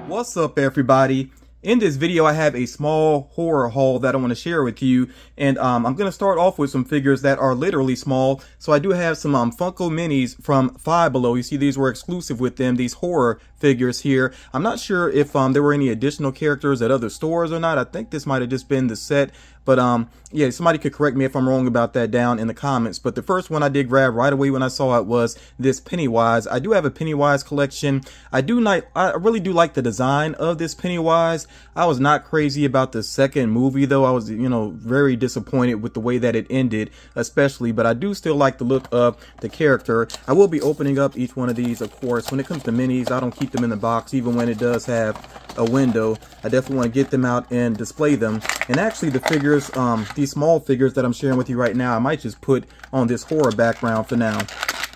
What's up, everybody? In this video, I have a small horror haul that I want to share with you, and I'm going to start off with some figures that are literally small. So I do have some Funko minis from Five Below. You see, these were exclusive with them, these horror figures here. I'm not sure if there were any additional characters at other stores or not. I think this might have just been the set, but yeah, somebody could correct me if I'm wrong about that down in the comments. But the first one I did grab right away when I saw it was this Pennywise. I do have a Pennywise collection. I really do like the design of this Pennywise. I was not crazy about the second movie though. I was, very disappointed with the way that it ended, especially, but I do still like the look of the character. I will be opening up each one of these, of course. When it comes to minis, I don't keep them in the box, even when it does have a window. I definitely want to get them out and display them. And actually the figures, these small figures that I'm sharing with you right now, I might just put on this horror background for now.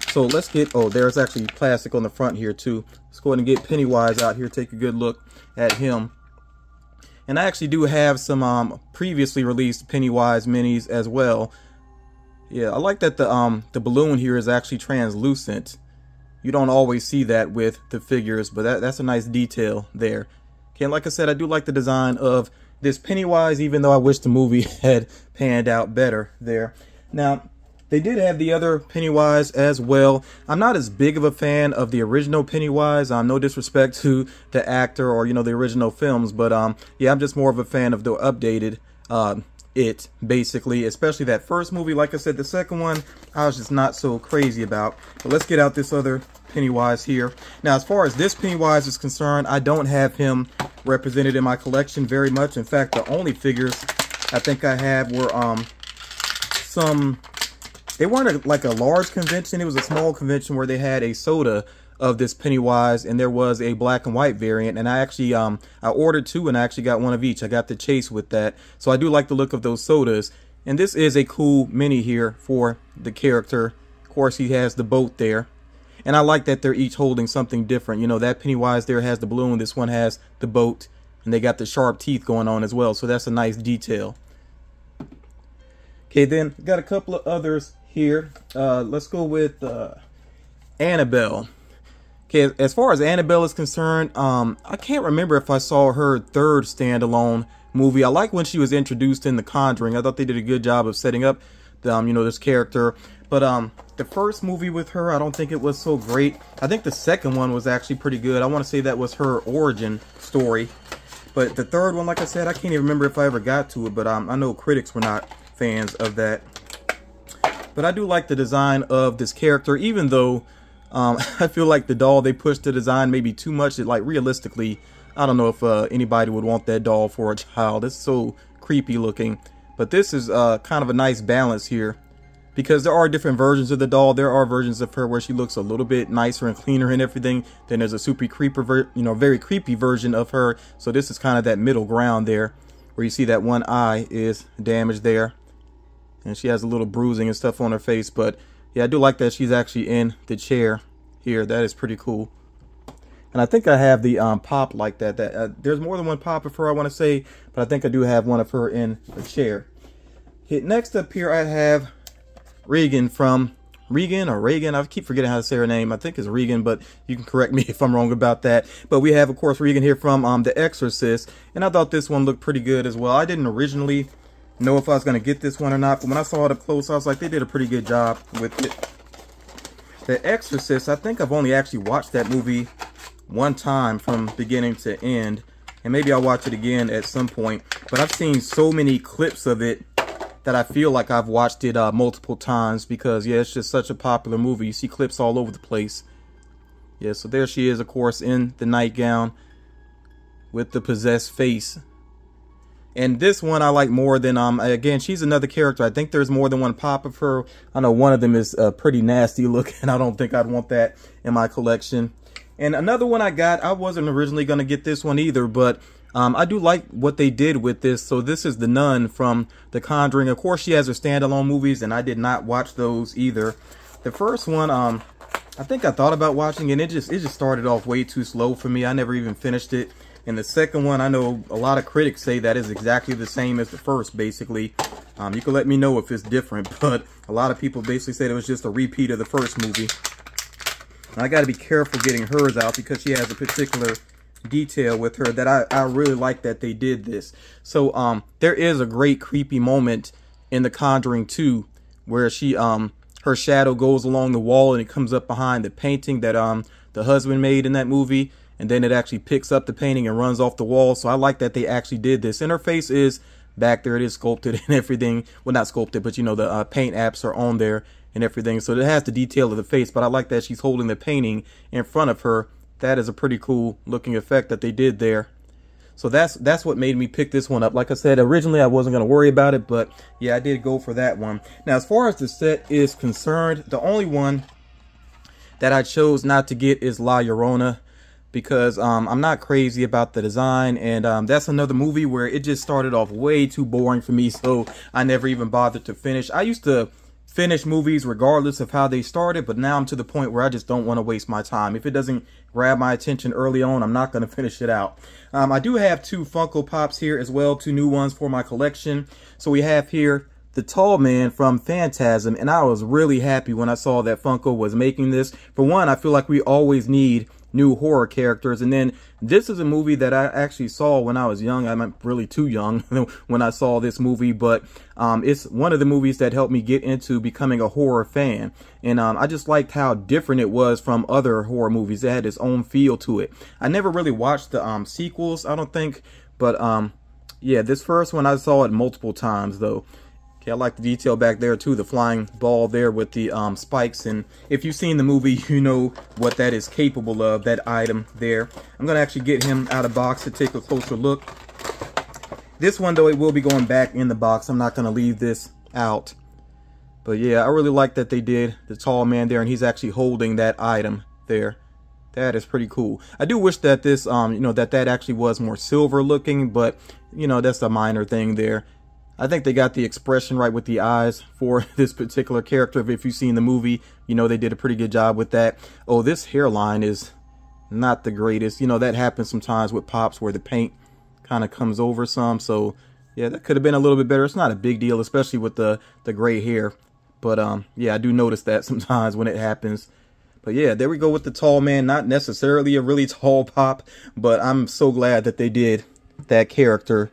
So let's get, oh, there's actually plastic on the front here too. Let's go ahead and get Pennywise out here, take a good look at him. And I actually do have some previously released Pennywise minis as well. Yeah, I like that the balloon here is actually translucent. You don't always see that with the figures, but that's a nice detail there. Okay, and like I said, I do like the design of this Pennywise, even though I wish the movie had panned out better there. Now, they did have the other Pennywise as well. I'm not as big of a fan of the original Pennywise. No disrespect to the actor or, the original films. But, yeah, I'm just more of a fan of the updated it, basically. Especially that first movie. Like I said, the second one, I was just not so crazy about. But let's get out this other Pennywise here. Now, as far as this Pennywise is concerned, I don't have him represented in my collection very much. In fact, the only figures I think I have were they weren't like a large convention. It was a small convention where they had a soda of this Pennywise, and there was a black and white variant. And I actually I ordered two, and I actually got one of each. I got the Chase with that, so I do like the look of those sodas. And this is a cool mini here for the character. Of course, he has the boat there, and I like that they're each holding something different. That Pennywise there has the balloon. This one has the boat, and they got the sharp teeth going on as well. So that's a nice detail. Okay, then got a couple of others here. Let's go with Annabelle. Okay, as far as Annabelle is concerned, I can't remember if I saw her third standalone movie. I like when she was introduced in The Conjuring. I thought they did a good job of setting up the, this character. But the first movie with her, I don't think it was so great. I think the second one was actually pretty good. I want to say that was her origin story. But the third one, like I said, I can't even remember if I ever got to it. But I know critics were not fans of that. But I do like the design of this character, even though I feel like the doll, they pushed the design maybe too much. Like, realistically, I don't know if anybody would want that doll for a child. It's so creepy looking. But this is kind of a nice balance here, because there are different versions of the doll. There are versions of her where she looks a little bit nicer and cleaner and everything. Then there's a super creeper, very creepy version of her. So this is kind of that middle ground there, where you see that one eye is damaged there. And she has a little bruising and stuff on her face. But yeah, I do like that she's actually in the chair here. That is pretty cool. And I think I have the pop like that. There's more than one pop of her, I want to say. But I think I do have one of her in the chair. Okay, next up here I have Regan from Regan. I keep forgetting how to say her name. I think it's Regan, but you can correct me if I'm wrong about that. But we have, of course, Regan here from The Exorcist. And I thought this one looked pretty good as well. I didn't originally know if I was going to get this one or not, but when I saw it up close, I was like, they did a pretty good job with it. The Exorcist, I think I've only actually watched that movie one time from beginning to end, and maybe I'll watch it again at some point. But I've seen so many clips of it that I feel like I've watched it multiple times, because yeah, it's just such a popular movie. You see clips all over the place. Yeah, so there she is, of course, in the nightgown with the possessed face. And this one I like more than, again, she's another character. I think there's more than one pop of her. I know one of them is pretty nasty looking. I don't think I'd want that in my collection. And another one I got, I wasn't originally going to get this one either, but I do like what they did with this. So this is the nun from The Conjuring. Of course, she has her standalone movies, and I did not watch those either. The first one, I think I thought about watching it. It just started off way too slow for me. I never even finished it. And the second one, I know a lot of critics say that is exactly the same as the first, basically. You can let me know if it's different, but a lot of people basically said it was just a repeat of the first movie. And I got to be careful getting hers out because she has a particular detail with her that I really like that they did this. So there is a great creepy moment in The Conjuring 2 where she her shadow goes along the wall and it comes up behind the painting that the husband made in that movie, and then it actually picks up the painting and runs off the wall. So I like that they actually did this. And her face is back there, it is sculpted and everything. Well, not sculpted, but you know, the paint apps are on there and everything, so it has the detail of the face. But I like that she's holding the painting in front of her. That is a pretty cool looking effect that they did there. So that's what made me pick this one up. Like I said, originally I wasn't going to worry about it, but yeah, I did go for that one. Now, as far as the set is concerned, the only one that I chose not to get is La Llorona, because I'm not crazy about the design, and that's another movie where it just started off way too boring for me, so I never even bothered to finish. I used to finish movies regardless of how they started, but now I'm to the point where I just don't want to waste my time. If it doesn't grab my attention early on, I'm not going to finish it out. I do have 2 Funko Pops here as well, 2 new ones for my collection. So we have here the Tall Man from Phantasm, and I was really happy when I saw that Funko was making this. For one, I feel like we always need new horror characters, and then this is a movie that I actually saw when I was young. I'm really too young when I saw this movie, but it's one of the movies that helped me get into becoming a horror fan. And I just liked how different it was from other horror movies. It had its own feel to it. I never really watched the sequels, I don't think, but yeah, this first one I saw it multiple times though. Okay, I like the detail back there too, the flying ball there with the spikes, and if you've seen the movie, you know what that is capable of, that item there. I'm going to actually get him out of box to take a closer look. This one, though, it will be going back in the box. I'm not going to leave this out. But yeah, I really like that they did the Tall Man there, and he's actually holding that item there. That is pretty cool. I do wish that this, you know, that actually was more silver looking, but, you know, that's a minor thing there. I think they got the expression right with the eyes for this particular character. If you've seen the movie, you know they did a pretty good job with that. Oh, this hairline is not the greatest. You know, that happens sometimes with Pops where the paint kind of comes over some. So, yeah, that could have been a little bit better. It's not a big deal, especially with the gray hair. But, yeah, I do notice that sometimes when it happens. But, yeah, there we go with the Tall Man. Not necessarily a really tall Pop, but I'm so glad that they did that character.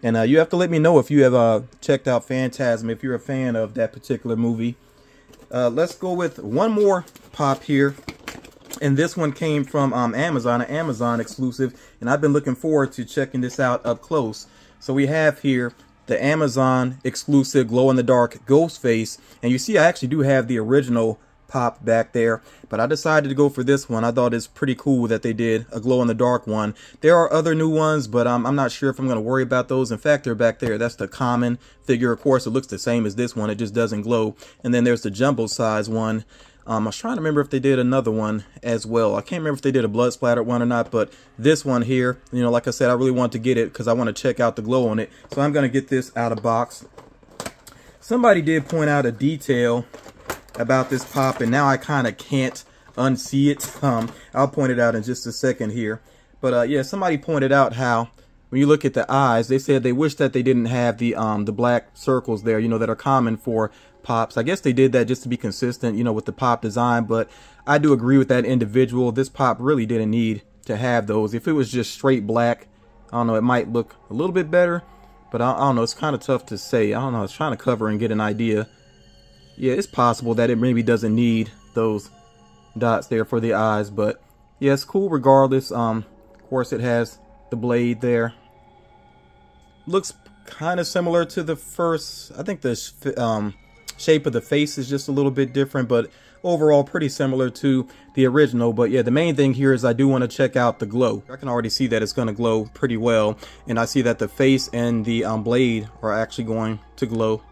And you have to let me know if you have checked out Phantasm, if you're a fan of that particular movie. Let's go with one more Pop here. And this one came from Amazon, an Amazon exclusive. And I've been looking forward to checking this out up close. So we have here the Amazon exclusive glow-in-the-dark Ghostface. And you see I actually do have the original Pop back there, but I decided to go for this one. I thought it's pretty cool that they did a glow-in-the-dark one. There are other new ones, but I'm not sure if I'm going to worry about those. In fact, they're back there. That's the common figure. Of course, it looks the same as this one. It just doesn't glow. And then there's the jumbo size one. I was trying to remember if they did another one as well. I can't remember if they did a blood splattered one or not, but this one here, you know, like I said, I really want to get it because I want to check out the glow on it. So I'm going to get this out of box. Somebody did point out a detail about this Pop, and now I kind of can't unsee it. I'll point it out in just a second here. But yeah, somebody pointed out how when you look at the eyes, they said they wish that they didn't have the black circles there, you know, that are common for Pops. I guess they did that just to be consistent, you know, with the Pop design, but I do agree with that individual. This Pop really didn't need to have those. If it was just straight black, I don't know, it might look a little bit better, but I don't know, it's kind of tough to say. I don't know, I was trying to cover and get an idea. Yeah, it's possible that it maybe doesn't need those dots there for the eyes, but yeah, it's cool regardless. Of course, it has the blade there. Looks kind of similar to the first. I think the shape of the face is just a little bit different, but overall pretty similar to the original. But yeah, the main thing here is I do want to check out the glow. I can already see that it's going to glow pretty well, and I see that the face and the blade are actually going to glow.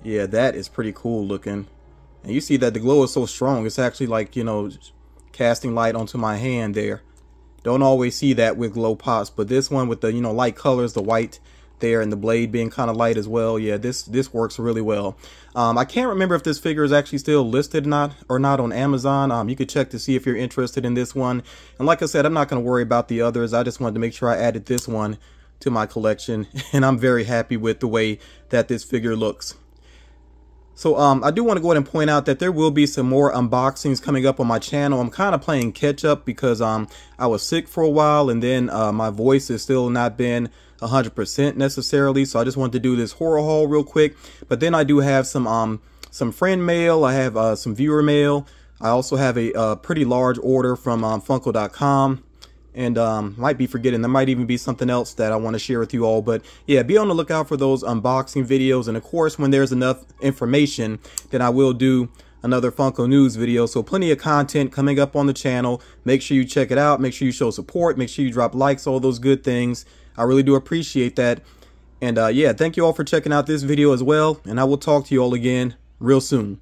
Yeah, that is pretty cool looking. And you see that the glow is so strong. It's actually like, you know, casting light onto my hand there. Don't always see that with glow Pops, but this one with the, you know, light colors, the white there and the blade being kind of light as well. Yeah, this works really well. I can't remember if this figure is actually still listed or not on Amazon. You could check to see if you're interested in this one. And like I said, I'm not going to worry about the others. I just wanted to make sure I added this one to my collection, and I'm very happy with the way that this figure looks. So I do want to go ahead and point out that there will be some more unboxings coming up on my channel. I'm kind of playing catch up because I was sick for a while, and then my voice has still not been 100% necessarily. So I just wanted to do this horror haul real quick. But then I do have some friend mail. I have some viewer mail. I also have a pretty large order from Funko.com. And might be forgetting, there might even be something else that I want to share with you all. But yeah, be on the lookout for those unboxing videos. And of course, when there's enough information, then I will do another Funko news video. So plenty of content coming up on the channel. Make sure you check it out. Make sure you show support. Make sure you drop likes, all those good things. I really do appreciate that. And yeah, thank you all for checking out this video as well. And I will talk to you all again real soon.